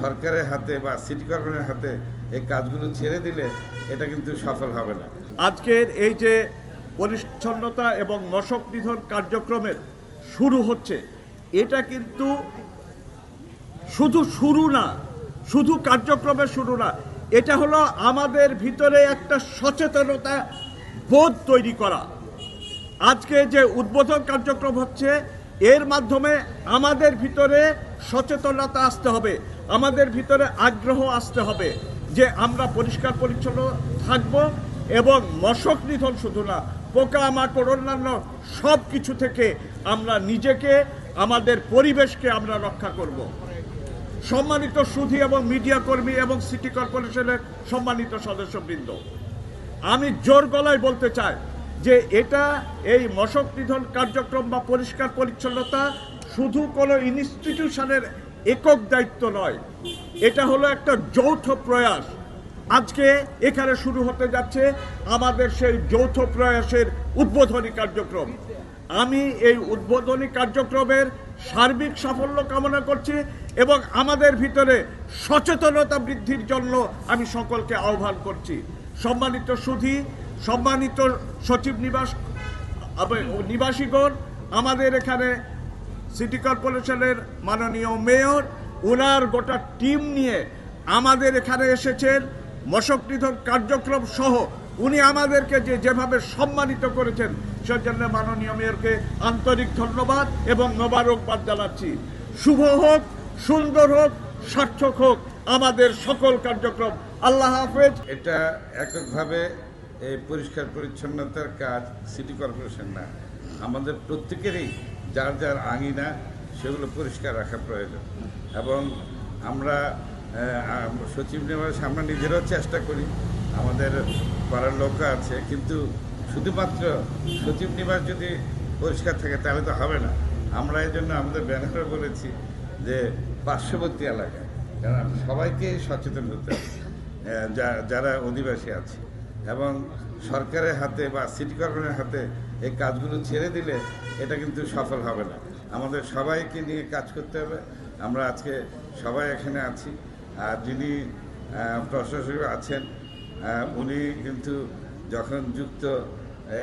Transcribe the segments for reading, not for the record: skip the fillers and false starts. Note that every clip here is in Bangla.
সরকারের হাতে বা সিটি কর্পোরেশনের হাতে এই কাজগুলো ছেড়ে দিলে এটা কিন্তু সফল হবে না। আজকের এই যে পরিচ্ছন্নতা এবং মশক নিধন কার্যক্রমের শুরু হচ্ছে, এটা কিন্তু শুধু শুরু না, শুধু কার্যক্রমের শুরু না, এটা হলো আমাদের ভিতরে একটা সচেতনতা বোধ তৈরি করা। আজকে যে উদ্বোধন কার্যক্রম হচ্ছে, এর মাধ্যমে আমাদের ভিতরে সচেতনতা আসতে হবে, আমাদের ভিতরে আগ্রহ আসতে হবে যে আমরা পরিষ্কার পরিচ্ছন্ন থাকব এবং মশক নিধন শুধু না, পোকামাকড় অন্যান্য সব কিছু থেকে আমরা নিজেকে, আমাদের পরিবেশকে আমরা রক্ষা করব। সম্মানিত সুধী এবং মিডিয়া কর্মী এবং সিটি কর্পোরেশনের সম্মানিত সদস্যবৃন্দ, আমি জোর গলায় বলতে চাই যে এটা, এই মশক নিধন কার্যক্রম বা পরিষ্কার পরিচ্ছন্নতা শুধু কোনো ইনস্টিটিউশনের একক দায়িত্ব নয়, এটা হলো একটা যৌথ প্রয়াস। আজকে এখানে শুরু হতে যাচ্ছে আমাদের সেই যৌথ প্রয়াসের উদ্বোধনী কার্যক্রম। আমি এই উদ্বোধনী কার্যক্রমের সার্বিক সাফল্য কামনা করছি এবং আমাদের ভিতরে সচেতনতা বৃদ্ধির জন্য আমি সকলকে আহ্বান করছি। সম্মানিত সুধী, সম্মানিত সচিব নিবাসীগণ, আমাদের এখানে সিটি কর্পোরেশনের মাননীয় মেয়র, ওনার গোটা টিম নিয়ে আমাদের এখানে এসেছেন। মশক নিধন কার্যক্রম সহ উনি আমাদেরকে যেভাবে সম্মানিত করেছেন, সেজন্য মাননীয় মেয়রকে আন্তরিক ধন্যবাদ এবং মোবারকবাদ জানাচ্ছি। শুভ হোক, সুন্দর হোক, সার্থক হোক আমাদের সকল কার্যক্রম। আল্লাহ হাফেজ। এটা এককভাবে এই পরিষ্কার পরিচ্ছন্নতার কাজ সিটি কর্পোরেশন না, আমাদের প্রত্যেকেরই যার যার আঙিনা সেগুলো পরিষ্কার রাখা প্রয়োজন। এবং আমরা সচিব নিবাস আমরা নিজেরাও চেষ্টা করি, আমাদের পাড়ার লোক আছে, কিন্তু শুধুমাত্র সচিব নিবাস যদি পরিষ্কার থাকে তাহলে তো হবে না। আমরা এই জন্য আমাদের ব্যানারে বলেছি যে পার্শ্ববর্তী এলাকায়, কারণ সবাইকে সচেতন হতে হবে যারা অধিবাসী আছে, এবং সরকারের হাতে বা সিটি কর্পোরেশনের হাতে এই কাজগুলো ছেড়ে দিলে এটা কিন্তু সফল হবে না। আমাদের সবাইকে নিয়ে কাজ করতে হবে। আমরা আজকে সবাই এখানে আছি, আর যিনি প্রশাসক আছেন উনি কিন্তু যখন যুক্ত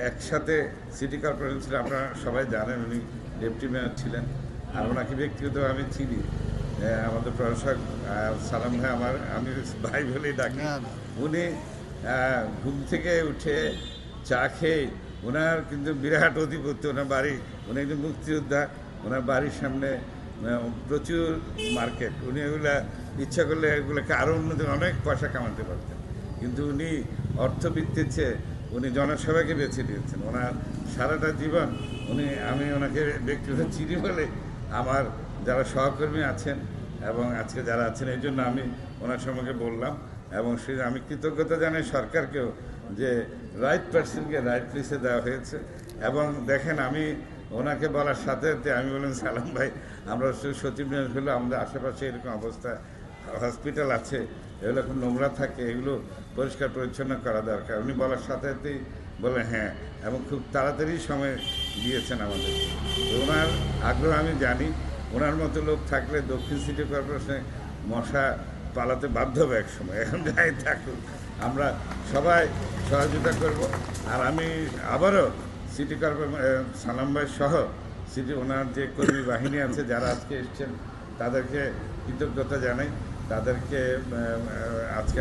একসাথে সিটি কর্পোরেশন ছিল, আপনারা সবাই জানেন উনি ডেপুটি মেয়র ছিলেন, আর ওনাকে ব্যক্তিগতভাবে আমি চিনি। আমাদের প্রশাসক সালাম ভাই আমি ভাই বলেই ডাকি। উনি ঘুম থেকে উঠে চা খেয়ে, ওনার কিন্তু বিরাট অধিপত্য, ওনার বাড়ি, উনি একজন মুক্তিযোদ্ধা, ওনার বাড়ির সামনে প্রচুর মার্কেট, উনি এগুলা ইচ্ছা করলে এগুলোকে আরও উন্নতি অনেক পয়সা কামাতে পারতেন, কিন্তু উনি অর্থবিত্তের চেয়ে উনি জনসেবাকে বেছে নিয়েছেন। ওনার সারাটা জীবন আমি ওনাকে ব্যক্তিগত চিনি বলে আমার যারা সহকর্মী আছেন এবং আজকে যারা আছেন, এই জন্য আমি ওনার সম্পর্কে বললাম। এবং আমি কৃতজ্ঞতা জানাই সরকারকেও যে রাইট পার্সনকে রাইট প্লেসে দেওয়া হয়েছে। এবং দেখেন, আমি ওনাকে বলার সাথে সাথে আমি বললাম, সালাম ভাই, আমরা সচিব নিয়োগ হলো, আমাদের আশেপাশে এরকম অবস্থা, হসপিটাল আছে, এগুলো খুব নোংরা থাকে, এগুলো পরিষ্কার পরিচ্ছন্ন করা দরকার। উনি বলার সাথে সাথেই বলে হ্যাঁ, এবং খুব তাড়াতাড়ি সময় দিয়েছেন আমাদের। ওনার আগ্রহ আমি জানি। ওনার মতো লোক থাকলে দক্ষিণ সিটি কর্পোরেশনে মশা পালাতে বাধ্য হবে এক সময়। এখন যাই থাকুক, আমরা সবাই সহযোগিতা করব। আর আমি আবারও সিটি কর্পোরেশন সালাম ভাই সহ ওনার যে কর্মী বাহিনী আছে যারা আজকে এসছেন, তাদেরকে কৃতজ্ঞতা জানাই, তাদেরকে আজকে